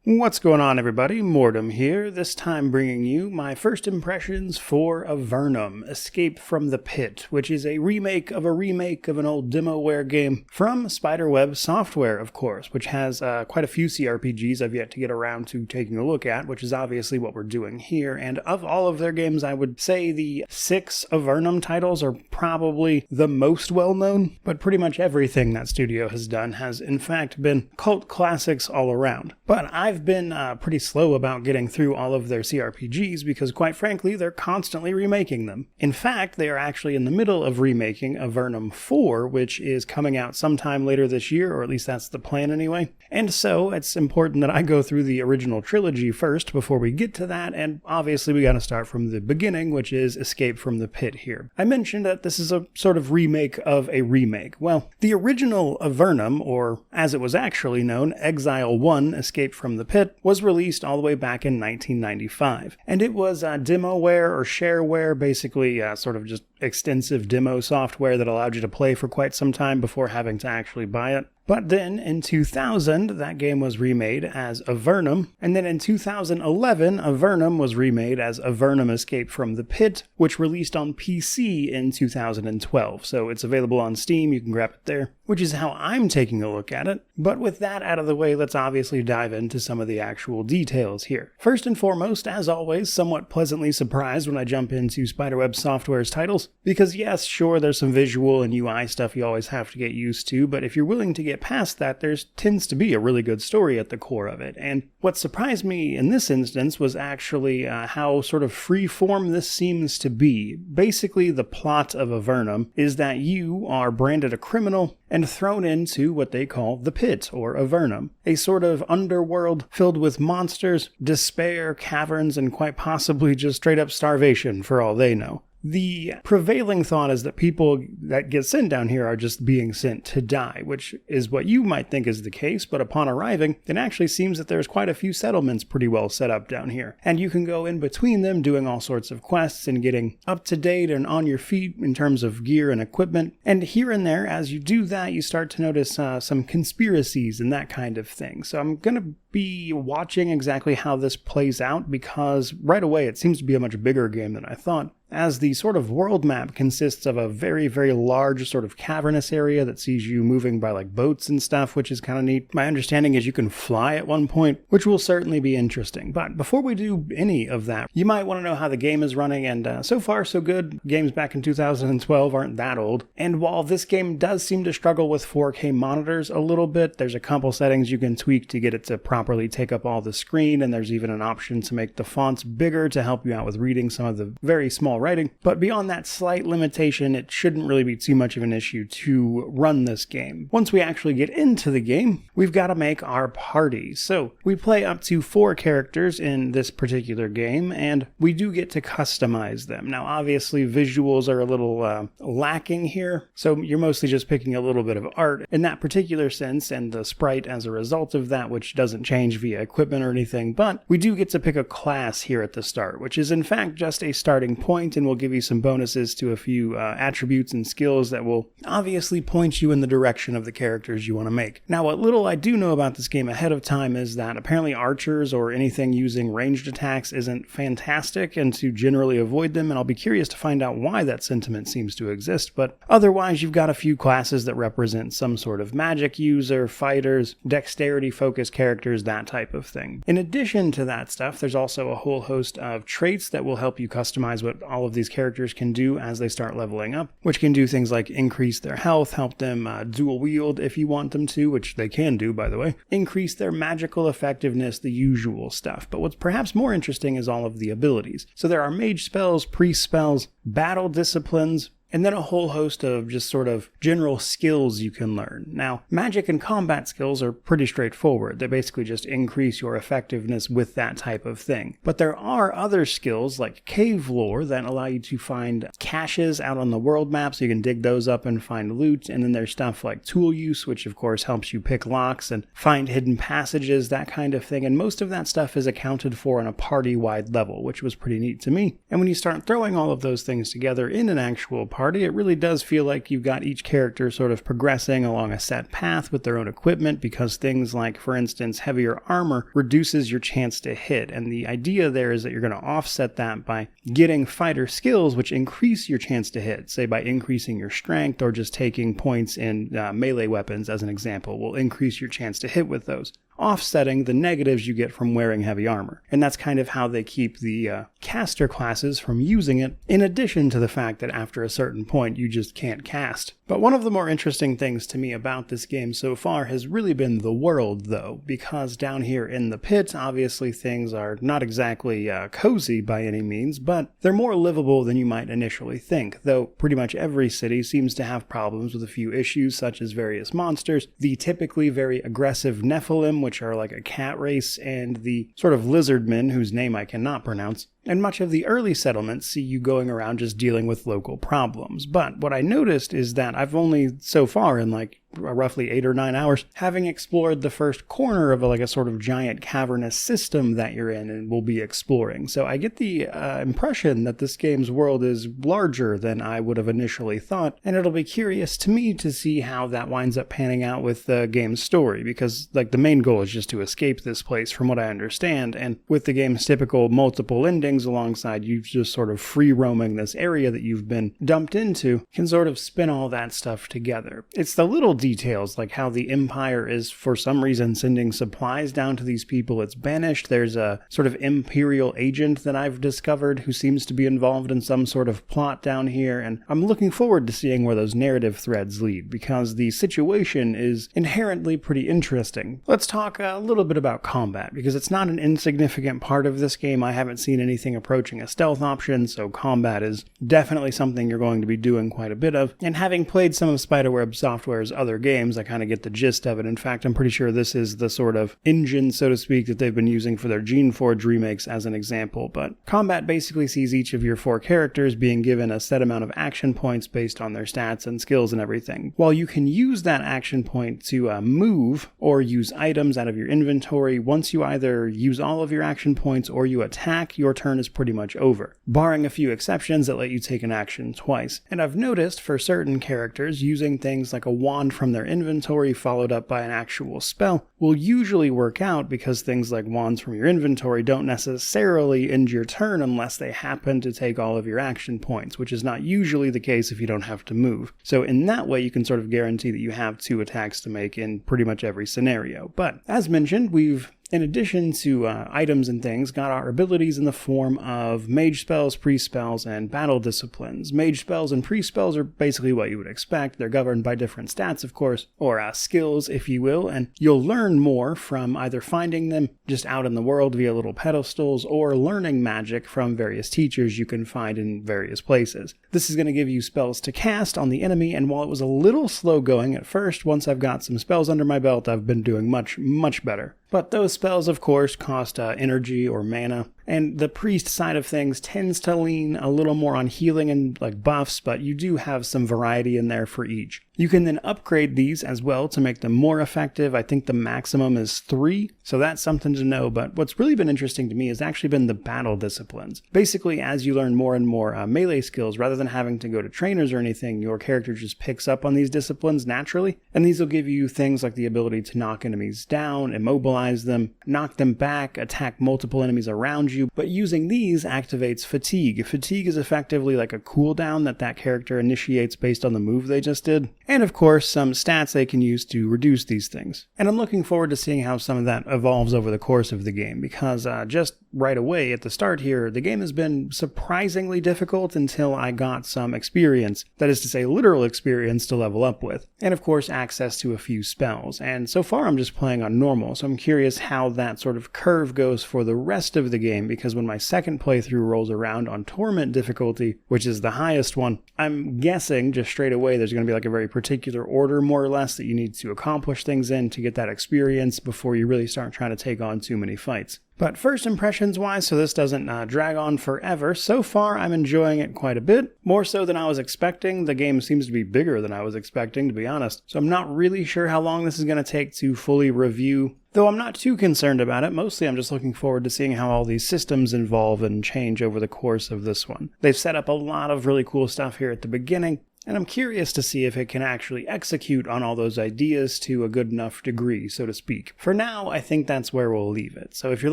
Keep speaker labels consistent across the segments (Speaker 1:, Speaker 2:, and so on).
Speaker 1: What's going on, everybody? Mortem here, this time bringing you my first impressions for Avernum, Escape from the Pit, which is a remake of an old demoware game from Spiderweb software, of course, which has quite a few CRPGs I've yet to get around to taking a look at, which is obviously what we're doing here. And of all of their games, I would say the 6 Avernum titles are probably the most well-known, but pretty much everything that studio has done has in fact been cult classics all around. But I've been pretty slow about getting through all of their CRPGs because, quite frankly, they're constantly remaking them. In fact, they are actually in the middle of remaking Avernum 4, which is coming out sometime later this year, or at least that's the plan anyway. And so it's important that I go through the original trilogy first before we get to that, and obviously we gotta start from the beginning, which is Escape from the Pit here. I mentioned that this is a sort of remake of a remake. Well, the original Avernum, or as it was actually known, Exile 1, Escape from the Pit, was released all the way back in 1995. And it was demoware or shareware, basically sort of just extensive demo software that allowed you to play for quite some time before having to actually buy it. But then in 2000, that game was remade as Avernum, and then in 2011, Avernum was remade as Avernum Escape from the Pit, which released on PC in 2012. So it's available on Steam, you can grab it there, which is how I'm taking a look at it. But with that out of the way, let's obviously dive into some of the actual details here. First and foremost, as always, somewhat pleasantly surprised when I jump into Spiderweb Software's titles, because yes, sure, there's some visual and UI stuff you always have to get used to, but if you're willing to get past that, there tends to be a really good story at the core of it. And what surprised me in this instance was actually how sort of free-form this seems to be. Basically, the plot of Avernum is that you are branded a criminal and thrown into what they call the Pit, or Avernum, a sort of underworld filled with monsters, despair, caverns, and quite possibly just straight-up starvation for all they know. The prevailing thought is that people that get sent down here are just being sent to die, which is what you might think is the case, but upon arriving, it actually seems that there's quite a few settlements pretty well set up down here. And you can go in between them doing all sorts of quests and getting up to date and on your feet in terms of gear and equipment. And here and there, as you do that, you start to notice some conspiracies and that kind of thing. So I'm going to be watching exactly how this plays out, because right away it seems to be a much bigger game than I thought, as the sort of world map consists of a very, very large sort of cavernous area that sees you moving by like boats and stuff, which is kind of neat. My understanding is you can fly at one point, which will certainly be interesting. But before we do any of that, you might want to know how the game is running, and so far so good. Games back in 2012 aren't that old. And while this game does seem to struggle with 4K monitors a little bit, there's a couple settings you can tweak to get it to properly take up all the screen, and there's even an option to make the fonts bigger to help you out with reading some of the very small writing. But beyond that slight limitation, it shouldn't really be too much of an issue to run this game. Once we actually get into the game, we've got to make our party. So we play up to 4 characters in this particular game, and we do get to customize them. Now obviously visuals are a little lacking here, so you're mostly just picking a little bit of art in that particular sense, and the sprite as a result of that, which doesn't change via equipment or anything. But we do get to pick a class here at the start, which is in fact just a starting point, and will give you some bonuses to a few attributes and skills that will obviously point you in the direction of the characters you want to make. Now, what little I do know about this game ahead of time is that apparently archers or anything using ranged attacks isn't fantastic, and to generally avoid them, and I'll be curious to find out why that sentiment seems to exist. But otherwise, you've got a few classes that represent some sort of magic user, fighters, dexterity-focused characters, that type of thing. In addition to that stuff, there's also a whole host of traits that will help you customize what all of these characters can do as they start leveling up, which can do things like increase their health, help them dual wield if you want them to, which they can do, by the way, increase their magical effectiveness, the usual stuff. But what's perhaps more interesting is all of the abilities. So there are mage spells, priest spells, battle disciplines, and then a whole host of just sort of general skills you can learn. Now, magic and combat skills are pretty straightforward. They basically just increase your effectiveness with that type of thing. But there are other skills like cave lore that allow you to find caches out on the world map, so you can dig those up and find loot. And then there's stuff like tool use, which of course helps you pick locks and find hidden passages, that kind of thing. And most of that stuff is accounted for on a party-wide level, which was pretty neat to me. And when you start throwing all of those things together in an actual party, party, it really does feel like you've got each character sort of progressing along a set path with their own equipment, because things like, for instance, heavier armor reduces your chance to hit, and the idea there is that you're going to offset that by getting fighter skills which increase your chance to hit, say by increasing your strength or just taking points in melee weapons as an example will increase your chance to hit with those, offsetting the negatives you get from wearing heavy armor. And that's kind of how they keep the caster classes from using it, in addition to the fact that after a certain point you just can't cast. But one of the more interesting things to me about this game so far has really been the world, though, because down here in the pit, obviously things are not exactly cozy by any means, but they're more livable than you might initially think, though pretty much every city seems to have problems with a few issues such as various monsters, the typically very aggressive Nephilim, which are like a cat race, and the sort of lizardmen whose name I cannot pronounce. And much of the early settlements see you going around just dealing with local problems. But what I noticed is that I've only so far in like roughly 8 or 9 hours, having explored the first corner of a sort of giant cavernous system that you're in and will be exploring. So I get the impression that this game's world is larger than I would have initially thought, and it'll be curious to me to see how that winds up panning out with the game's story, because like the main goal is just to escape this place from what I understand, and with the game's typical multiple endings alongside you just sort of free roaming this area that you've been dumped into, can sort of spin all that stuff together. It's the little details, like how the Empire is for some reason sending supplies down to these people it's banished. There's a sort of Imperial agent that I've discovered who seems to be involved in some sort of plot down here, and I'm looking forward to seeing where those narrative threads lead, because the situation is inherently pretty interesting. Let's talk a little bit about combat, because it's not an insignificant part of this game. I haven't seen anything approaching a stealth option, so combat is definitely something you're going to be doing quite a bit of, and having played some of Spiderweb Software's other games, I kind of get the gist of it. In fact, I'm pretty sure this is the sort of engine, so to speak, that they've been using for their Geneforge remakes as an example. But combat basically sees each of your 4 characters being given a set amount of action points based on their stats and skills and everything. While you can use that action point to move or use items out of your inventory, once you either use all of your action points or you attack, your turn is pretty much over, barring a few exceptions that let you take an action twice. And I've noticed for certain characters, using things like a wand from their inventory followed up by an actual spell will usually work out, because things like wands from your inventory don't necessarily end your turn unless they happen to take all of your action points, which is not usually the case if you don't have to move. So in that way, you can sort of guarantee that you have 2 attacks to make in pretty much every scenario. But as mentioned, we've, in addition to items and things, got our abilities in the form of mage spells, pre-spells, and battle disciplines. Mage spells and pre-spells are basically what you would expect. They're governed by different stats, of course, or skills, if you will, and you'll learn more from either finding them just out in the world via little pedestals or learning magic from various teachers you can find in various places. This is going to give you spells to cast on the enemy, and while it was a little slow going at first, once I've got some spells under my belt, I've been doing much, much better. But those spells, of course, cost energy or mana, and the priest side of things tends to lean a little more on healing and like buffs, but you do have some variety in there for each. You can then upgrade these as well to make them more effective. I think the maximum is 3, so that's something to know. But what's really been interesting to me has actually been the battle disciplines. Basically, as you learn more and more melee skills, rather than having to go to trainers or anything, your character just picks up on these disciplines naturally, and these will give you things like the ability to knock enemies down, immobilize them, knock them back, attack multiple enemies around you. But using these activates fatigue. Fatigue is effectively like a cooldown that character initiates based on the move they just did. And of course, some stats they can use to reduce these things. And I'm looking forward to seeing how some of that evolves over the course of the game, because just right away at the start here, the game has been surprisingly difficult until I got some experience, that is to say literal experience, to level up with. And of course, access to a few spells. And so far I'm just playing on normal, so I'm curious how that sort of curve goes for the rest of the game, because when my second playthrough rolls around on Torment difficulty, which is the highest one, I'm guessing just straight away there's going to be like a very particular order, more or less, that you need to accomplish things in to get that experience before you really start trying to take on too many fights. But first impressions wise, so this doesn't drag on forever, so far I'm enjoying it quite a bit, more so than I was expecting. The game seems to be bigger than I was expecting, to be honest, so I'm not really sure how long this is going to take to fully review, though I'm not too concerned about it. Mostly I'm just looking forward to seeing how all these systems evolve and change over the course of this one. They've set up a lot of really cool stuff here at the beginning, and I'm curious to see if it can actually execute on all those ideas to a good enough degree, so to speak. For now, I think that's where we'll leave it. So if you're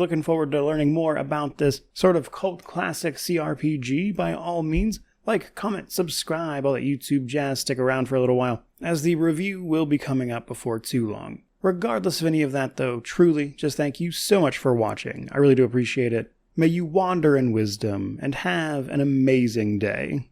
Speaker 1: looking forward to learning more about this sort of cult classic CRPG, by all means, like, comment, subscribe, all that YouTube jazz, stick around for a little while, as the review will be coming up before too long. Regardless of any of that though, truly, just thank you so much for watching. I really do appreciate it. May you wander in wisdom, and have an amazing day.